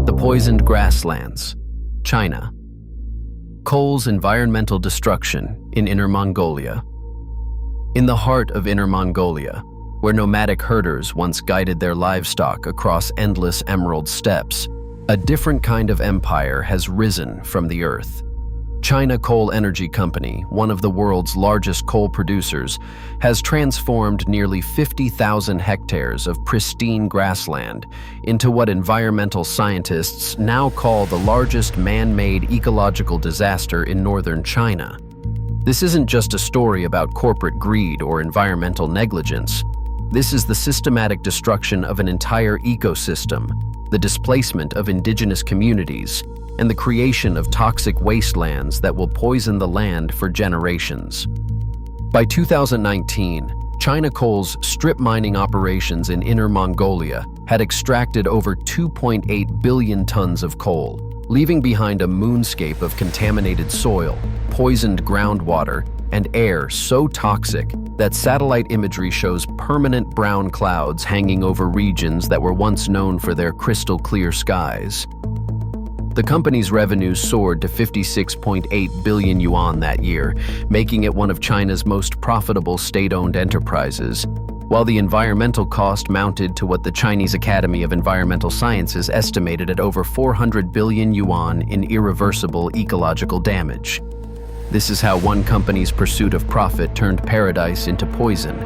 The poisoned grasslands, China. Coal's environmental destruction in Inner Mongolia. In the heart of Inner Mongolia, where nomadic herders once guided their livestock across endless emerald steppes, a different kind of empire has risen from the earth. China Coal Energy Company, one of the world's largest coal producers, has transformed nearly 50,000 hectares of pristine grassland into what environmental scientists now call the largest man-made ecological disaster in northern China. This isn't just a story about corporate greed or environmental negligence. This is the systematic destruction of an entire ecosystem, the displacement of indigenous communities, and the creation of toxic wastelands that will poison the land for generations. By 2019, China Coal's strip mining operations in Inner Mongolia had extracted over 2.8 billion tons of coal, leaving behind a moonscape of contaminated soil, poisoned groundwater, and air so toxic that satellite imagery shows permanent brown clouds hanging over regions that were once known for their crystal-clear skies. The company's revenues soared to 56.8 billion yuan that year, making it one of China's most profitable state-owned enterprises, while the environmental cost mounted to what the Chinese Academy of Environmental Sciences estimated at over 400 billion yuan in irreversible ecological damage. This is how one company's pursuit of profit turned paradise into poison,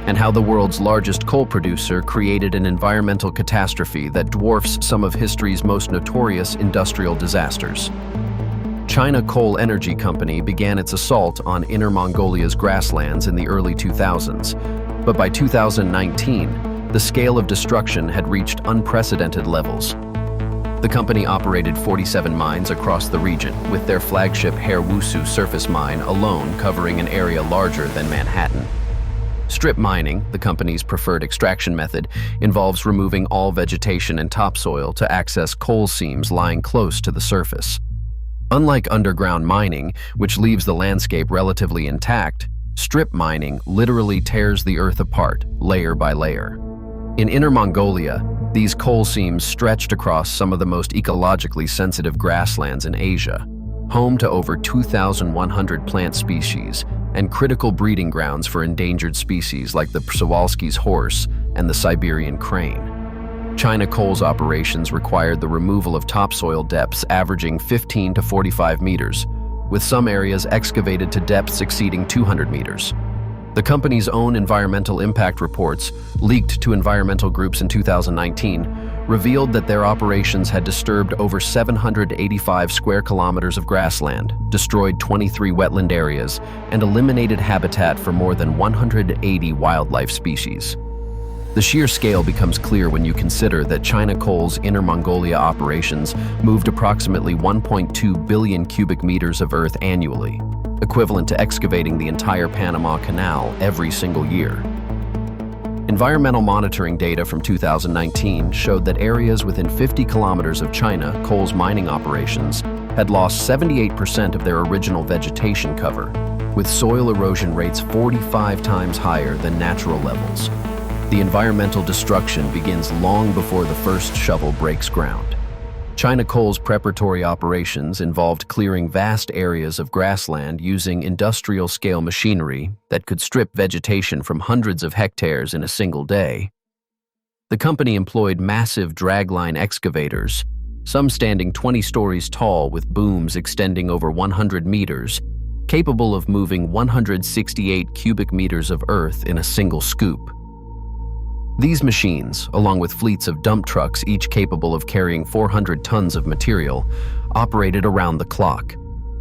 and how the world's largest coal producer created an environmental catastrophe that dwarfs some of history's most notorious industrial disasters. China Coal Energy Company began its assault on Inner Mongolia's grasslands in the early 2000s, but by 2019, the scale of destruction had reached unprecedented levels. The company operated 47 mines across the region, with their flagship Hairwusu surface mine alone covering an area larger than Manhattan. Strip mining, the company's preferred extraction method, involves removing all vegetation and topsoil to access coal seams lying close to the surface. Unlike underground mining, which leaves the landscape relatively intact, strip mining literally tears the earth apart, layer by layer. In Inner Mongolia, these coal seams stretched across some of the most ecologically sensitive grasslands in Asia, home to over 2,100 plant species and critical breeding grounds for endangered species like the Przewalski's horse and the Siberian crane. China Coal's operations required the removal of topsoil depths averaging 15 to 45 meters, with some areas excavated to depths exceeding 200 meters. The company's own environmental impact reports, leaked to environmental groups in 2019, revealed that their operations had disturbed over 785 square kilometers of grassland, destroyed 23 wetland areas, and eliminated habitat for more than 180 wildlife species. The sheer scale becomes clear when you consider that China Coal's Inner Mongolia operations moved approximately 1.2 billion cubic meters of earth annually, equivalent to excavating the entire Panama Canal every single year. Environmental monitoring data from 2019 showed that areas within 50 kilometers of China Coal's mining operations had lost 78% of their original vegetation cover, with soil erosion rates 45 times higher than natural levels. The environmental destruction begins long before the first shovel breaks ground. China Coal's preparatory operations involved clearing vast areas of grassland using industrial-scale machinery that could strip vegetation from hundreds of hectares in a single day. The company employed massive dragline excavators, some standing 20 stories tall with booms extending over 100 meters, capable of moving 168 cubic meters of earth in a single scoop. These machines, along with fleets of dump trucks each capable of carrying 400 tons of material, operated around the clock,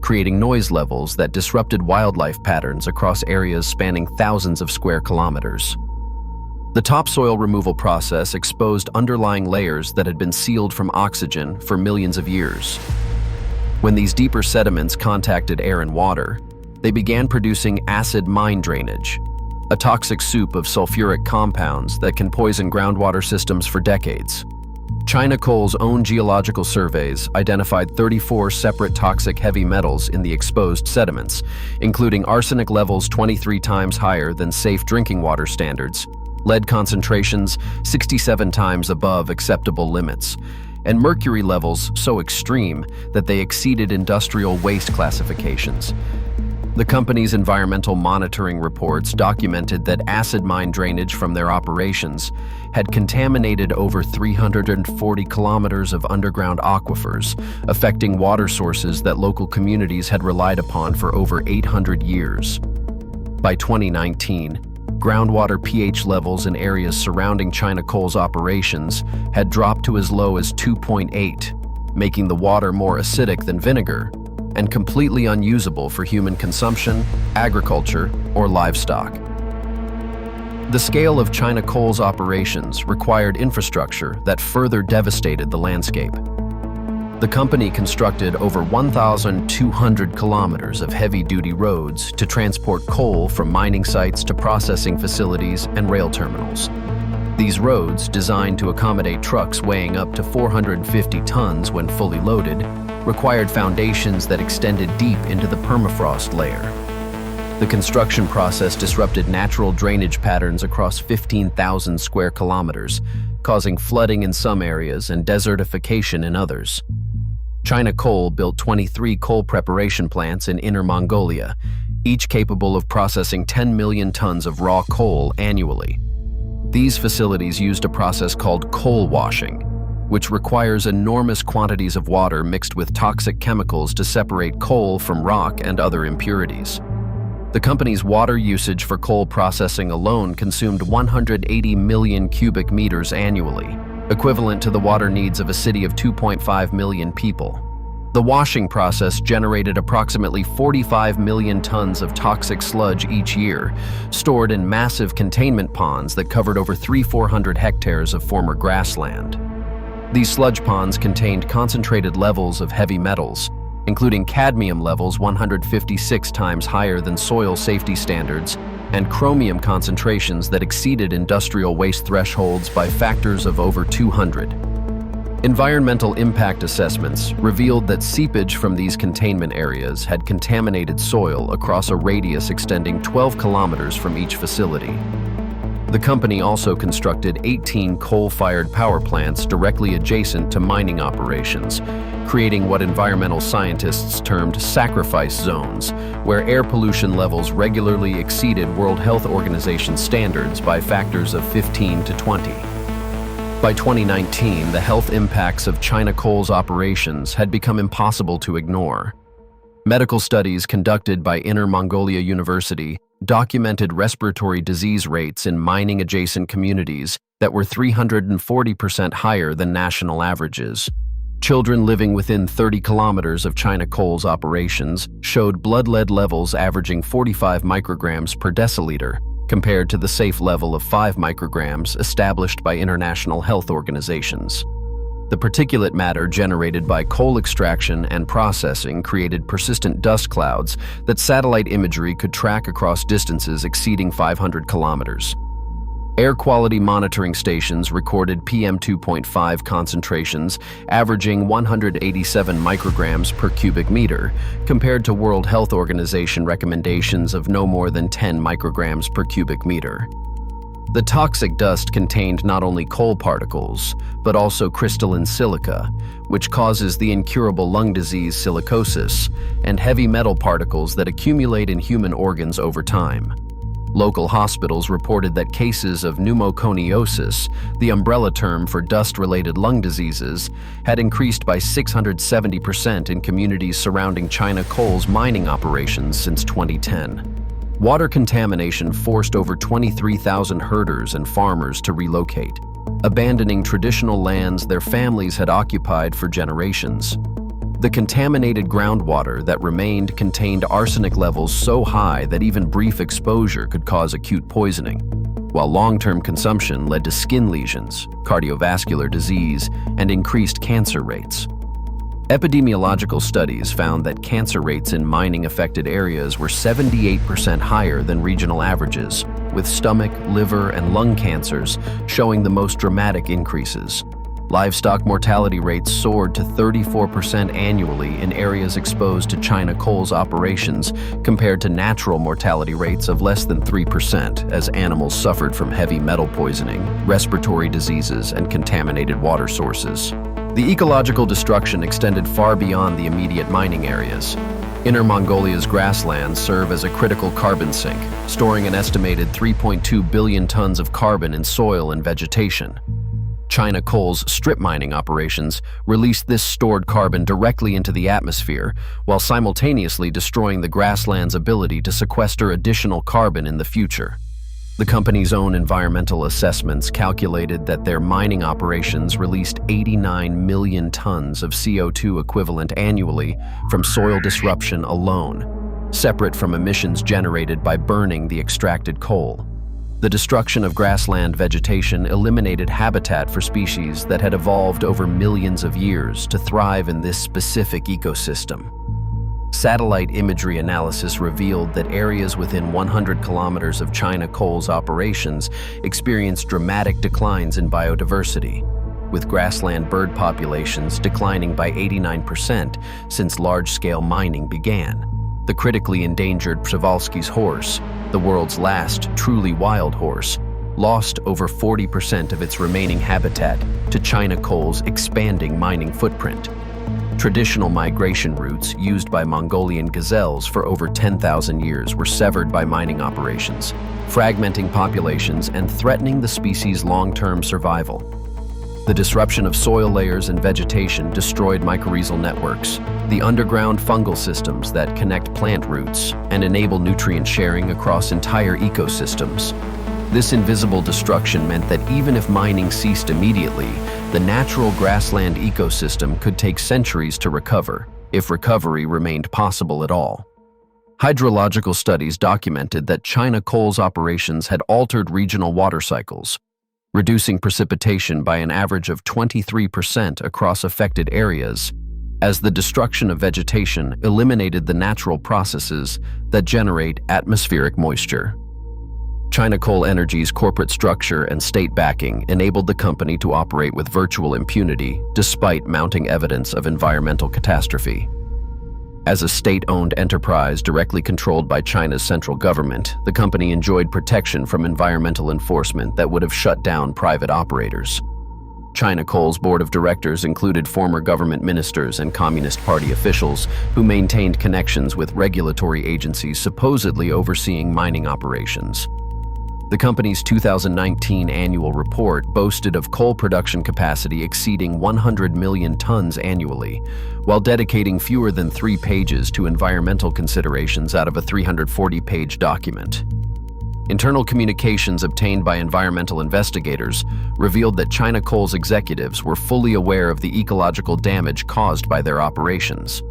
creating noise levels that disrupted wildlife patterns across areas spanning thousands of square kilometers. The topsoil removal process exposed underlying layers that had been sealed from oxygen for millions of years. When these deeper sediments contacted air and water, they began producing acid mine drainage, a toxic soup of sulfuric compounds that can poison groundwater systems for decades. China Coal's own geological surveys identified 34 separate toxic heavy metals in the exposed sediments, including arsenic levels 23 times higher than safe drinking water standards, lead concentrations 67 times above acceptable limits, and mercury levels so extreme that they exceeded industrial waste classifications. The company's environmental monitoring reports documented that acid mine drainage from their operations had contaminated over 340 kilometers of underground aquifers, affecting water sources that local communities had relied upon for over 800 years. By 2019, groundwater pH levels in areas surrounding China Coal's operations had dropped to as low as 2.8, making the water more acidic than vinegar and completely unusable for human consumption, agriculture, or livestock. The scale of China Coal's operations required infrastructure that further devastated the landscape. The company constructed over 1,200 kilometers of heavy-duty roads to transport coal from mining sites to processing facilities and rail terminals. These roads, designed to accommodate trucks weighing up to 450 tons when fully loaded, required foundations that extended deep into the permafrost layer. The construction process disrupted natural drainage patterns across 15,000 square kilometers, causing flooding in some areas and desertification in others. China Coal built 23 coal preparation plants in Inner Mongolia, each capable of processing 10 million tons of raw coal annually. These facilities used a process called coal washing, which requires enormous quantities of water mixed with toxic chemicals to separate coal from rock and other impurities. The company's water usage for coal processing alone consumed 180 million cubic meters annually, equivalent to the water needs of a city of 2.5 million people. The washing process generated approximately 45 million tons of toxic sludge each year, stored in massive containment ponds that covered over 300-400 hectares of former grassland. These sludge ponds contained concentrated levels of heavy metals, including cadmium levels 156 times higher than soil safety standards, and chromium concentrations that exceeded industrial waste thresholds by factors of over 200. Environmental impact assessments revealed that seepage from these containment areas had contaminated soil across a radius extending 12 kilometers from each facility. The company also constructed 18 coal-fired power plants directly adjacent to mining operations, creating what environmental scientists termed sacrifice zones, where air pollution levels regularly exceeded World Health Organization standards by factors of 15 to 20. By 2019, the health impacts of China Coal's operations had become impossible to ignore. Medical studies conducted by Inner Mongolia University documented respiratory disease rates in mining-adjacent communities that were 340% higher than national averages. Children living within 30 kilometers of China Coal's operations showed blood lead levels averaging 45 micrograms per deciliter, compared to the safe level of 5 micrograms established by international health organizations. The particulate matter generated by coal extraction and processing created persistent dust clouds that satellite imagery could track across distances exceeding 500 kilometers. Air quality monitoring stations recorded PM2.5 concentrations averaging 187 micrograms per cubic meter, compared to World Health Organization recommendations of no more than 10 micrograms per cubic meter. The toxic dust contained not only coal particles, but also crystalline silica, which causes the incurable lung disease silicosis, and heavy metal particles that accumulate in human organs over time. Local hospitals reported that cases of pneumoconiosis, the umbrella term for dust-related lung diseases, had increased by 670% in communities surrounding China Coal's mining operations since 2010. Water contamination forced over 23,000 herders and farmers to relocate, abandoning traditional lands their families had occupied for generations. The contaminated groundwater that remained contained arsenic levels so high that even brief exposure could cause acute poisoning, while long-term consumption led to skin lesions, cardiovascular disease, and increased cancer rates. Epidemiological studies found that cancer rates in mining-affected areas were 78% higher than regional averages, with stomach, liver, and lung cancers showing the most dramatic increases. Livestock mortality rates soared to 34% annually in areas exposed to China Coal's operations, compared to natural mortality rates of less than 3%, as animals suffered from heavy metal poisoning, respiratory diseases, and contaminated water sources. The ecological destruction extended far beyond the immediate mining areas. Inner Mongolia's grasslands serve as a critical carbon sink, storing an estimated 3.2 billion tons of carbon in soil and vegetation. China Coal's strip mining operations released this stored carbon directly into the atmosphere, while simultaneously destroying the grassland's ability to sequester additional carbon in the future. The company's own environmental assessments calculated that their mining operations released 89 million tons of CO2 equivalent annually from soil disruption alone, separate from emissions generated by burning the extracted coal. The destruction of grassland vegetation eliminated habitat for species that had evolved over millions of years to thrive in this specific ecosystem. Satellite imagery analysis revealed that areas within 100 kilometers of China Coal's operations experienced dramatic declines in biodiversity, with grassland bird populations declining by 89% since large-scale mining began. The critically endangered Przewalski's horse, the world's last truly wild horse, lost over 40% of its remaining habitat to China Coal's expanding mining footprint. Traditional migration routes used by Mongolian gazelles for over 10,000 years were severed by mining operations, fragmenting populations and threatening the species' long-term survival. The disruption of soil layers and vegetation destroyed mycorrhizal networks, the underground fungal systems that connect plant roots and enable nutrient sharing across entire ecosystems. This invisible destruction meant that even if mining ceased immediately, the natural grassland ecosystem could take centuries to recover, if recovery remained possible at all. Hydrological studies documented that China Coal's operations had altered regional water cycles, reducing precipitation by an average of 23% across affected areas, as the destruction of vegetation eliminated the natural processes that generate atmospheric moisture. China Coal Energy's corporate structure and state backing enabled the company to operate with virtual impunity despite mounting evidence of environmental catastrophe. As a state-owned enterprise directly controlled by China's central government, the company enjoyed protection from environmental enforcement that would have shut down private operators. China Coal's board of directors included former government ministers and Communist Party officials who maintained connections with regulatory agencies supposedly overseeing mining operations. The company's 2019 annual report boasted of coal production capacity exceeding 100 million tons annually, while dedicating fewer than 3 pages to environmental considerations out of a 340-page document. Internal communications obtained by environmental investigators revealed that China Coal's executives were fully aware of the ecological damage caused by their operations.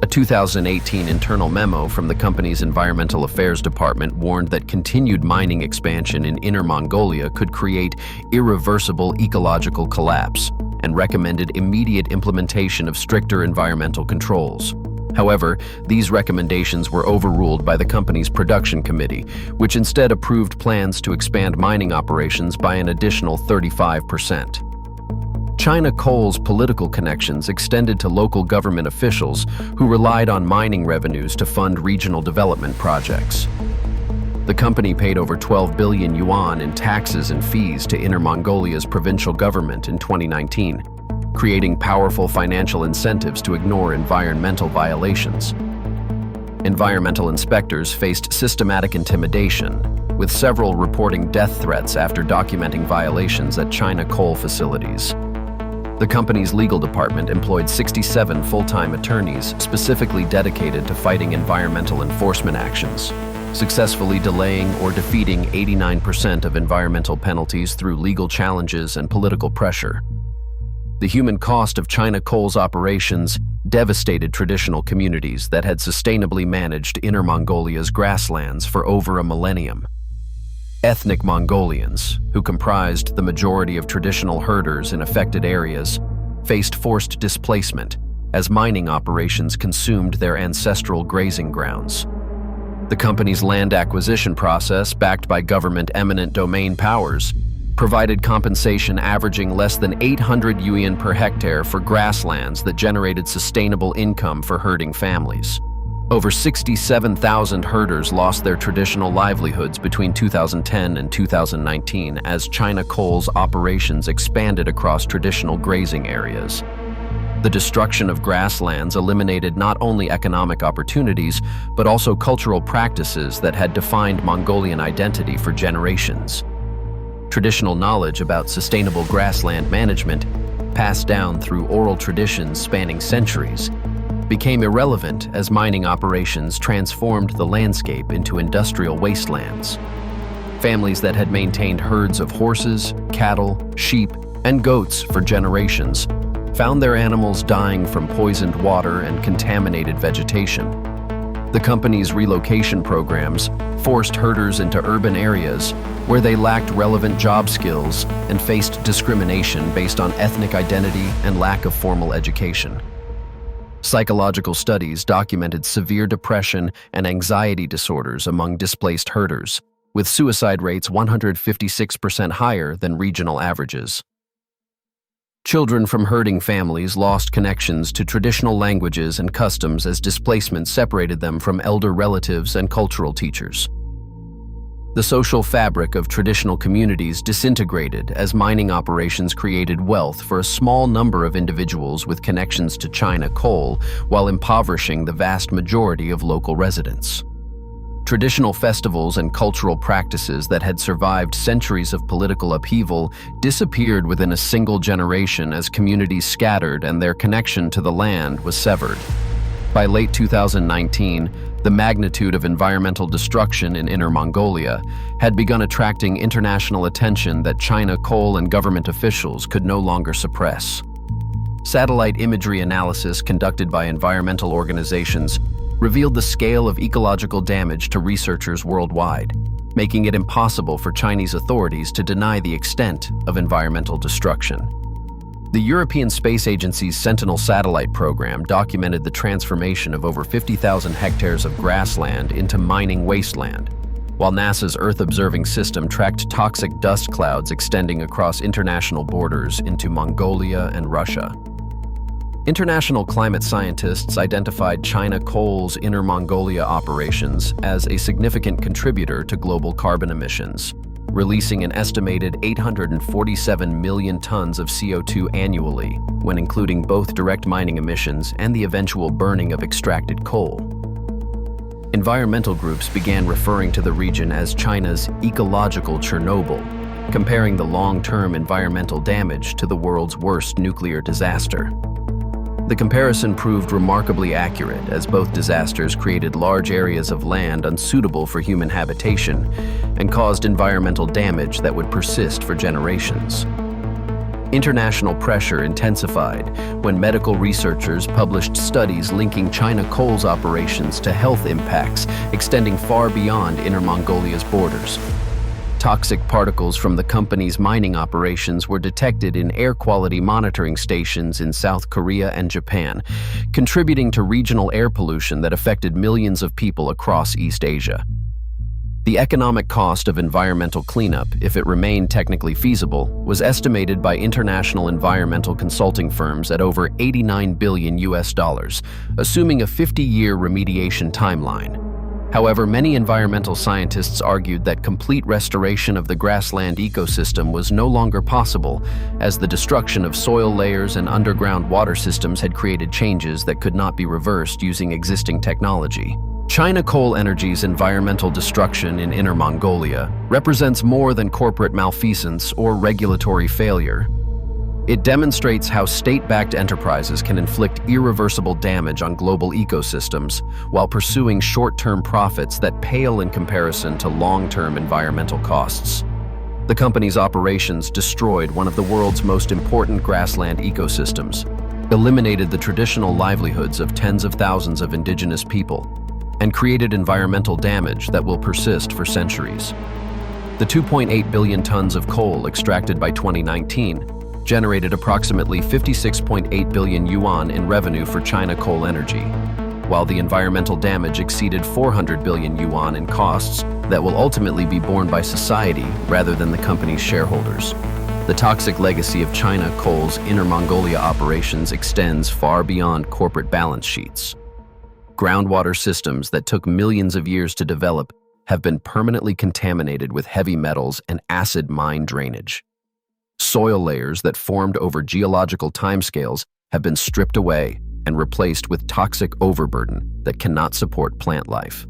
A 2018 internal memo from the company's Environmental Affairs Department warned that continued mining expansion in Inner Mongolia could create irreversible ecological collapse and recommended immediate implementation of stricter environmental controls. However, these recommendations were overruled by the company's production committee, which instead approved plans to expand mining operations by an additional 35%. China Coal's political connections extended to local government officials who relied on mining revenues to fund regional development projects. The company paid over 12 billion yuan in taxes and fees to Inner Mongolia's provincial government in 2019, creating powerful financial incentives to ignore environmental violations. Environmental inspectors faced systematic intimidation, with several reporting death threats after documenting violations at China Coal facilities. The company's legal department employed 67 full-time attorneys specifically dedicated to fighting environmental enforcement actions, successfully delaying or defeating 89% of environmental penalties through legal challenges and political pressure. The human cost of China Coal's operations devastated traditional communities that had sustainably managed Inner Mongolia's grasslands for over a millennium. Ethnic Mongolians, who comprised the majority of traditional herders in affected areas, faced forced displacement as mining operations consumed their ancestral grazing grounds. The company's land acquisition process, backed by government eminent domain powers, provided compensation averaging less than 800 yuan per hectare for grasslands that generated sustainable income for herding families. Over 67,000 herders lost their traditional livelihoods between 2010 and 2019 as China Coal's operations expanded across traditional grazing areas. The destruction of grasslands eliminated not only economic opportunities, but also cultural practices that had defined Mongolian identity for generations. Traditional knowledge about sustainable grassland management, passed down through oral traditions spanning centuries, became irrelevant as mining operations transformed the landscape into industrial wastelands. Families that had maintained herds of horses, cattle, sheep, and goats for generations found their animals dying from poisoned water and contaminated vegetation. The company's relocation programs forced herders into urban areas where they lacked relevant job skills and faced discrimination based on ethnic identity and lack of formal education. Psychological studies documented severe depression and anxiety disorders among displaced herders, with suicide rates 156% higher than regional averages. Children from herding families lost connections to traditional languages and customs as displacement separated them from elder relatives and cultural teachers. The social fabric of traditional communities disintegrated as mining operations created wealth for a small number of individuals with connections to China Coal, while impoverishing the vast majority of local residents. Traditional festivals and cultural practices that had survived centuries of political upheaval disappeared within a single generation as communities scattered and their connection to the land was severed. By late 2019, the magnitude of environmental destruction in Inner Mongolia had begun attracting international attention that China Coal and government officials could no longer suppress. Satellite imagery analysis conducted by environmental organizations revealed the scale of ecological damage to researchers worldwide, making it impossible for Chinese authorities to deny the extent of environmental destruction. The European Space Agency's Sentinel satellite program documented the transformation of over 50,000 hectares of grassland into mining wasteland, while NASA's Earth-observing system tracked toxic dust clouds extending across international borders into Mongolia and Russia. International climate scientists identified China Coal's Inner Mongolia operations as a significant contributor to global carbon emissions, releasing an estimated 847 million tons of CO2 annually, when including both direct mining emissions and the eventual burning of extracted coal. Environmental groups began referring to the region as China's ecological Chernobyl, comparing the long-term environmental damage to the world's worst nuclear disaster. The comparison proved remarkably accurate, as both disasters created large areas of land unsuitable for human habitation and caused environmental damage that would persist for generations. International pressure intensified when medical researchers published studies linking China Coal's operations to health impacts extending far beyond Inner Mongolia's borders. Toxic particles from the company's mining operations were detected in air quality monitoring stations in South Korea and Japan, contributing to regional air pollution that affected millions of people across East Asia. The economic cost of environmental cleanup, if it remained technically feasible, was estimated by international environmental consulting firms at over $89 billion, assuming a 50-year remediation timeline. However, many environmental scientists argued that complete restoration of the grassland ecosystem was no longer possible, as the destruction of soil layers and underground water systems had created changes that could not be reversed using existing technology. China Coal Energy's environmental destruction in Inner Mongolia represents more than corporate malfeasance or regulatory failure. It demonstrates how state-backed enterprises can inflict irreversible damage on global ecosystems while pursuing short-term profits that pale in comparison to long-term environmental costs. The company's operations destroyed one of the world's most important grassland ecosystems, eliminated the traditional livelihoods of tens of thousands of indigenous people, and created environmental damage that will persist for centuries. The 2.8 billion tons of coal extracted by 2019 generated approximately 56.8 billion yuan in revenue for China Coal Energy, while the environmental damage exceeded 400 billion yuan in costs that will ultimately be borne by society rather than the company's shareholders. The toxic legacy of China Coal's Inner Mongolia operations extends far beyond corporate balance sheets. groundwater systems that took millions of years to develop have been permanently contaminated with heavy metals and acid mine drainage. Soil layers that formed over geological timescales have been stripped away and replaced with toxic overburden that cannot support plant life.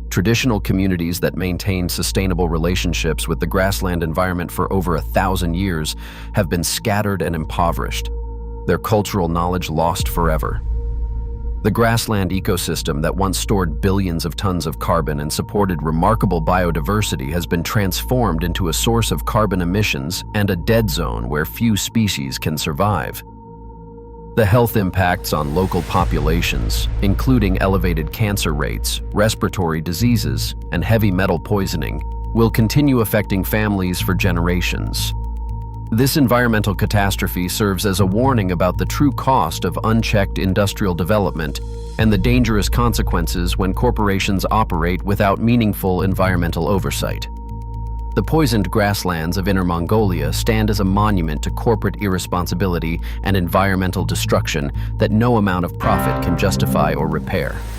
Traditional communities that maintained sustainable relationships with the grassland environment for over 1,000 years have been scattered and impoverished, their cultural knowledge lost forever. The grassland ecosystem that once stored billions of tons of carbon and supported remarkable biodiversity has been transformed into a source of carbon emissions and a dead zone where few species can survive. The health impacts on local populations, including elevated cancer rates, respiratory diseases, and heavy metal poisoning, will continue affecting families for generations. This environmental catastrophe serves as a warning about the true cost of unchecked industrial development and the dangerous consequences when corporations operate without meaningful environmental oversight. The poisoned grasslands of Inner Mongolia stand as a monument to corporate irresponsibility and environmental destruction that no amount of profit can justify or repair.